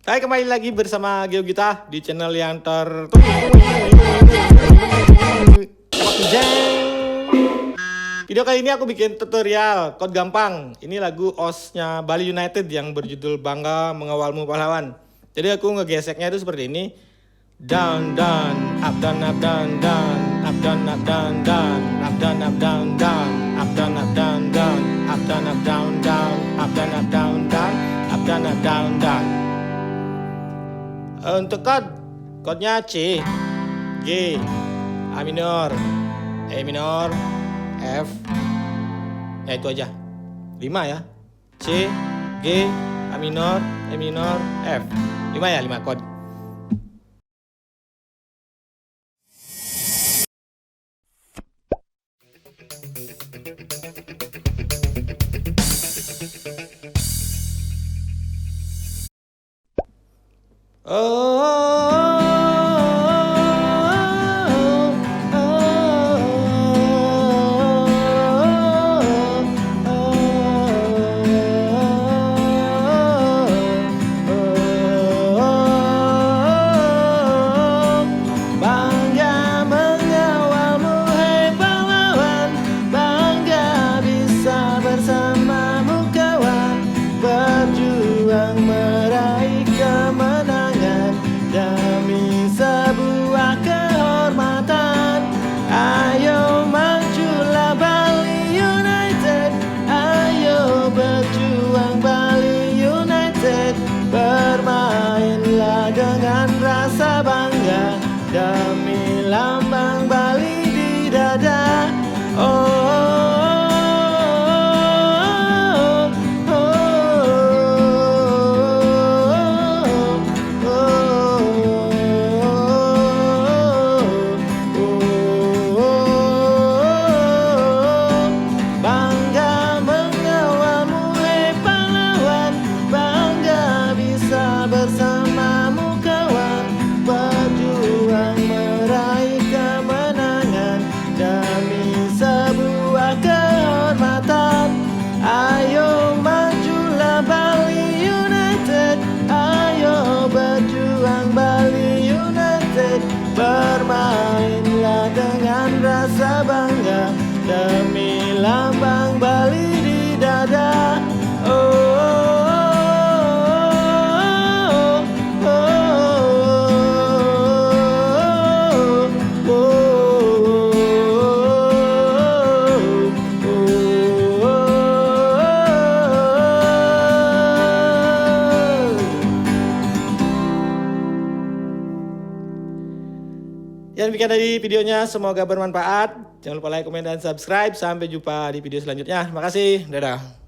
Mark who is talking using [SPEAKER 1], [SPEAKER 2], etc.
[SPEAKER 1] Hai, kembali lagi bersama GeoGita di channel yang Video kali ini aku bikin tutorial code gampang. Ini lagu OST-nya Bali United yang berjudul Bangga Mengawalmu Pahlawan. Jadi aku ngegeseknya itu seperti ini. Down down, up down up down down, up down up down down, up down up down down, up down up down down, up down up down down, up down up down down, up down up down down. Untuk kodenya C, G, A minor, E minor, F. Ya itu aja. 5 ya. C, G, A minor, E minor, F. 5 ya, 5 kod. Bangga mengawalmu, hei pahlawan. Bangga bisa bersamamu kawan. Berjuang meraih kemenangan demi sebuah kehormatan. Ayo majulah Bali United, ayo berjuang Bali United. Bermainlah dengan rasa bangga demi lambang Bali di dada. Bangga mengawalmu, hei pahlawan. Bangga bisa bersamamu kawan. Berjuang meraih kemenangan demi sebuah kehormatan. Ayo majulah Bali United, ayo berjuang Bali United. Bermainlah dengan rasa bangga demi lambang Bali di dada. Ya, demikian dari videonya, semoga bermanfaat. Jangan lupa like, komen, dan subscribe. Sampai jumpa di video selanjutnya. Terima kasih, dadah.